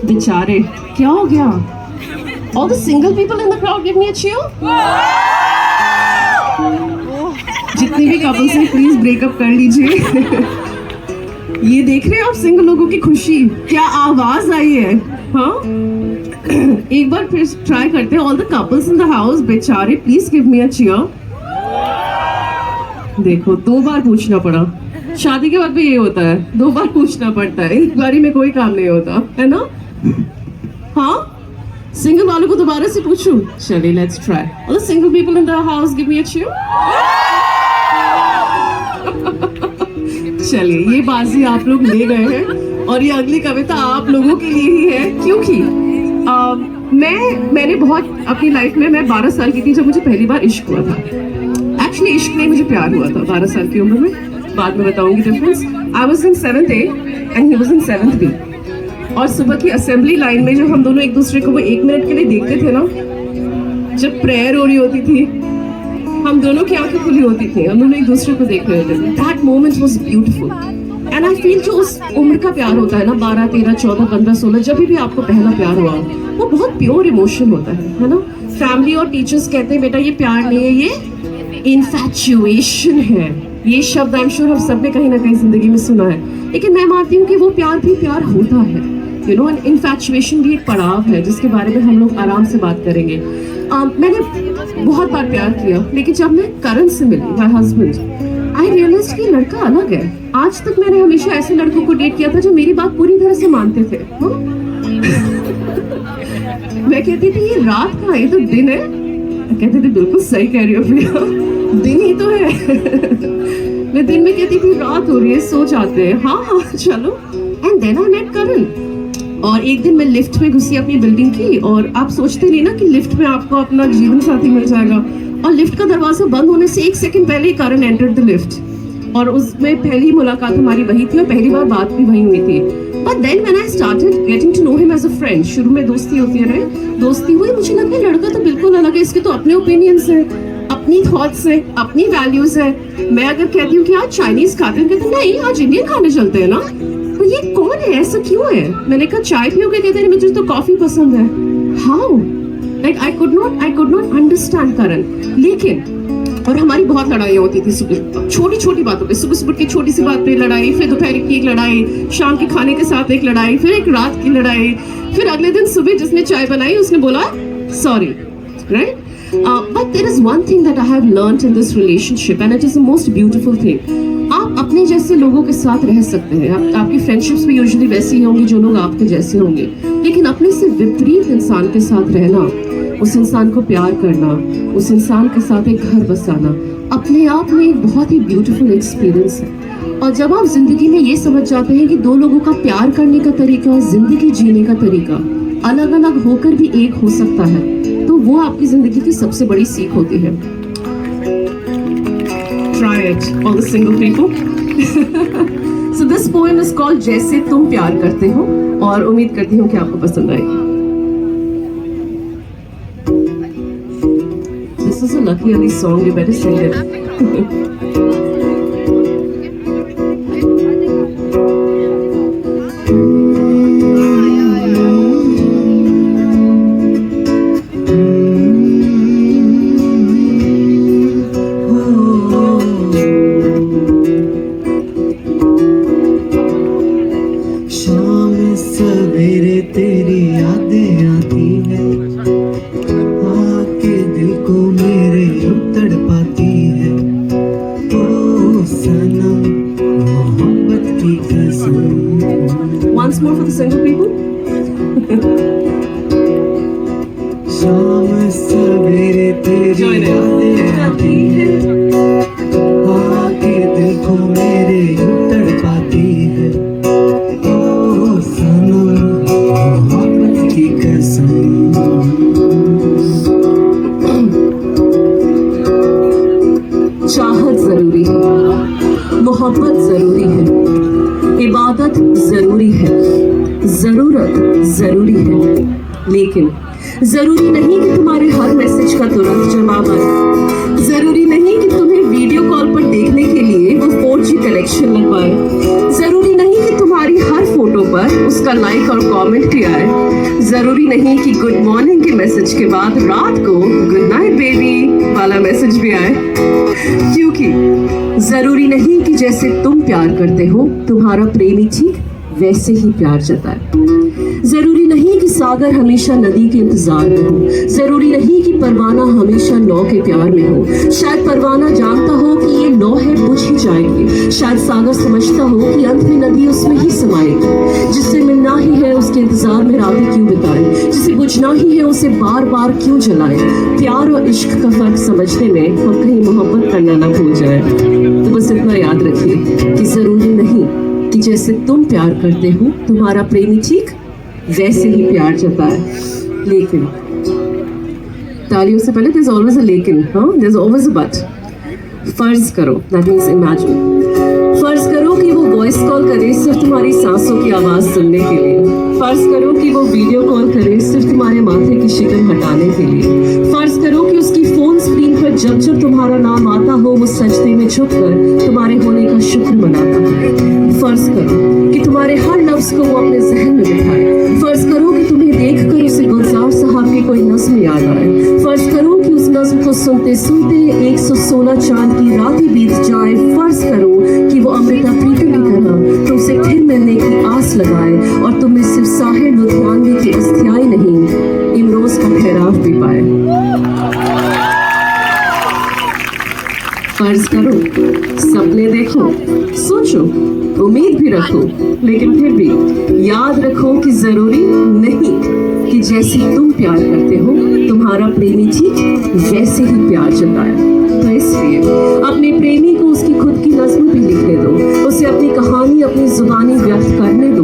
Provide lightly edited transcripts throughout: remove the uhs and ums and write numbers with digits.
बेचारे, क्या हो गया? All the single people in the crowd give me a cheer? जितने भी कपल्स हैं प्लीज ब्रेकअप कर लीजिए। ये देख रहे हैं आप सिंगल लोगों की खुशी, क्या आवाज आई है? हाँ, एक बार फिर ट्राई करते हैं। All the couples in the house, बेचारे please give me a cheer. देखो 2 बार पूछना पड़ा, शादी के बाद भी ये होता है, 2 बार पूछना पड़ता है, एक बारी में कोई काम नहीं होता है ना? हाँ, सिंगल वालों को दोबारा से पूछूं? चलिए let's try. All the single people in the house give me a cheer. चलिए ये बाजी आप लोग ले गए हैं और ये अगली कविता आप लोगों के लिए ही है, क्योंकि मैंने बहुत अपनी लाइफ में, मैं 12 साल की थी जब मुझे पहली बार इश्क हुआ था। एक्चुअली इश्क नहीं, मुझे प्यार हुआ था 12 साल की उम्र में, बाद में बताऊंगी difference. I was in 7th A and he was in 7th B। और सुबह की असेंबली लाइन में जो हम दोनों एक दूसरे को वो 1 मिनट के लिए देखते थे ना, जब प्रेयर हो रही होती थी, हम दोनों की आंखें खुली होती थी, हम दोनों एक दूसरे को देख रहे होते थे। That moment was beautiful and I feel जो उस उम्र का प्यार होता है ना, 12, 13, 14, 15, 16, जब भी आपको पहला प्यार हुआ, वो बहुत प्योर इमोशन होता है ना? फैमिली और टीचर्स कहते हैं बेटा ये प्यार नहीं है, ये इन्फैचुएशन है। ये शब्द आई एम श्योर हम सब ने कहीं ना कहीं जिंदगी में सुना है, लेकिन मैं मानती हूँ कि वो प्यार भी प्यार होता है। यू नो, इन्फैचुएशन भी एक पड़ाव है जिसके बारे में हम लोग आराम से बात करेंगे। मैंने बहुत बार प्यार किया, लेकिन जब मैं करण से मिली, माय हस्बैंड, आई रियलाइज कि लड़का अलग है। आज तक मैंने हमेशा ऐसे लड़कों को डेट किया था जो मेरी बात पूरी तरह से मानते थे। मैं कहती थी ये रात का, ये तो दिन है। कहते थे बिल्कुल सही कह रही हो प्रिया, दिन ही तो है। मैं दिन में कहती थी रात हो रही है, सो जाते हैं। हाँ हाँ चलो। एंड देन आई मेट करण। और एक दिन मैं लिफ्ट में घुसी अपनी बिल्डिंग की, और आप सोचते नहीं ना कि लिफ्ट में आपको अपना जीवन साथी मिल जाएगा, और लिफ्ट का दरवाजा बंद होने से 1 सेकंड पहले ही करण एंटर्ड द लिफ्ट। और उसमें पहली मुलाकात हमारी वही थी और पहली बार बात भी वही हुई थी। But then when I started getting to know him as a friend, शुरू में दोस्ती होती है, दोस्ती हुई, मुझे लगा लड़का तो बिल्कुल अलग है, इसके तो अपने ओपिनियंस है, अपनी थॉट्स है, अपनी वैल्यूज है। मैं अगर कहती हूँ कि आज चाइनीज खाते हैं, कहते नहीं आज इंडियन खाने चलते हैं ना। तो ये कौन है, ऐसा क्यों है? मैंने कहा चाय पियोगे? कहते हैं मुझे तो कॉफी पसंद है। How? Like I could not understand Karan. लेकिन और हमारी बहुत लड़ाइयाँ होती थी सुबह, छोटी छोटी बातों पे, सुबह की छोटी सी बात पे लड़ाई, फिर दोपहर की एक लड़ाई, शाम के खाने के साथ एक लड़ाई, फिर एक रात की लड़ाई, फिर अगले दिन सुबह जिसने चाय बनाई उसने बोला sorry, right? But there is one thing that I have learned in this relationship and it is the most beautiful thing. आप अपने जैसे लोगों के साथ रह सकते हैं, आपकी फ्रेंडशिप्स भी यूजुअली वैसी होंगी जो लोग आपके जैसे होंगे, लेकिन अपने से विपरीत इंसान के साथ रहना, उस इंसान को प्यार करना, उस इंसान के साथ एक घर बसाना, अपने आप में एक बहुत ही ब्यूटीफुल एक्सपीरियंस है। और जब आप जिंदगी में ये समझ जाते हैं कि 2 लोगों का प्यार करने का तरीका, जिंदगी जीने का तरीका अलग अलग होकर भी एक हो सकता है, तो वो आपकी जिंदगी की सबसे बड़ी सीख होती है। Try it, all the single people. So this poem is called जैसे तुम प्यार करते हो, और उम्मीद करती हूँ कि आपको पसंद आएगी। This is a Lucky Ali song, you better sing it. सवेरे तेरी यादें आती है, आके दिल को मेरे उतड़ पाती है। ओ सनम मोहब्बत की कसम। Once more for the single people. शाम सवेरे तेरी यादें आती है, आके दिल को मेरे उतड़ पाती है। चाहत जरूरी है, मोहब्बत जरूरी है, इबादत जरूरी है, जरूरत जरूरी है, लेकिन जरूरी नहीं कि तुम्हारे हर मैसेज का तुरंत जवाब आए, जरूरी नहीं कि तुम्हें वीडियो कॉल पर देखने के लिए वो 4G कनेक्शन लग पाए, जरूरी नहीं कि तुम्हारी हर फोटो फोटो पर उसका लाइक और कमेंट भी आए। जरूरी नहीं कि गुड मॉर्निंग के मैसेज के बाद रात को गुड नाइट बेबी वाला मैसेज भी आए, क्योंकि जरूरी नहीं कि जैसे तुम प्यार करते हो तुम्हारा प्रेमी ठीक वैसे ही प्यार जताए। जरूरी नहीं कि सागर हमेशा नदी के इंतजार में हो, जरूरी नहीं कि परवाना हमेशा नौ के प्यार में हो। शायद परवाना जानता हो कि ये नौ है बुझ ही जाएगी, शायद सागर समझता हो कि अंत में नदी उसमें ही समाएगी। जिससे मिलना ही है उसके इंतजार में रातें क्यों बिताए, जिसे बुझना ही है उसे बार बार क्यों जलाए। प्यार और इश्क का फर्क समझने में हम कहीं मोहब्बत करना ना भूल जाए। तो बस इतना याद रखिए कि जरूरी नहीं कि जैसे तुम प्यार करते हो तुम्हारा प्रेमी ठीक वैसे ही प्यार जताए। लेकिन तालियों से पहले there's always a लेकिन, हाँ there's always a but। फर्ज करो, that means imagine, फर्ज करो कि वो वॉइस कॉल करे सिर्फ तुम्हारी सांसों की आवाज सुनने के लिए। फर्ज करो कि वो वीडियो कॉल करे सिर्फ तुम्हारे माथे की शिकन हटाने के लिए। फर्ज करो कि उसकी फोन स्क्रीन पर जब जब तुम्हारा नाम आता हो वो सजदे में झुककर तुम्हारे होने का शुक्र मनाता है। फर्ज करो कि तुम्हारे हर लफ्ज को वो अपने जहन में बिठाए। फर्ज करो कि तुम्हें देखकर उसे गुलजार साहब की कोई नज्म याद आए। फर्ज करो कि उस नज्म को सुनते सुनते 116 चांद की रातें बीत जाए। फर्ज करो कि वो अमृता प्रीतम की तरह तुमसे फिर मिलने की आस लगाए और तुम्हें सिर्फ साहिर लुधियानवी की अस्थाई नहीं इमरोज का ठहराव भी पाए। फर्ज करो, सपने देखो, सोचो, उम्मीद भी रखो, लेकिन फिर भी याद रखो कि जरूरी नहीं कि जैसे तुम प्यार करते हो तुम्हारा प्रेमी ठीक वैसे ही प्यार जताए। तो इसलिए अपने प्रेमी को उसकी खुद की नज़्म भी लिखने दो, उसे अपनी कहानी अपनी जुबानी व्यक्त करने दो।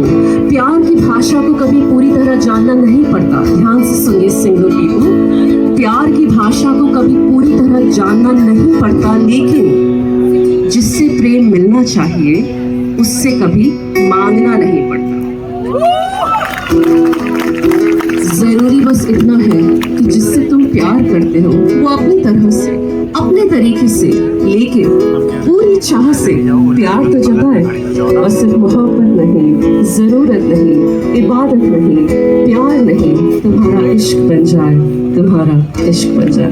प्यार की भाषा को कभी पूरी तरह जानना नहीं पड़ता। ध्यान से सुनिए सिंगल पीपल, प्यार की भाषा को कभी पूरी तरह जानना नहीं पड़ता, लेकिन जिससे प्रेम मिलना चाहिए उससे कभी मांगना नहीं पड़ता। जरूरी बस इतना है कि जिससे तुम प्यार करते हो वो अपनी तरह से अपने तरीके से लेकिन पूरी चाह से प्यार तो जताए, और सिर्फ मोहब्बत नहीं, जरूरत नहीं, इबादत नहीं, प्यार नहीं, तुम्हारा इश्क बन जाए, तुम्हारा इश्क बन जाए।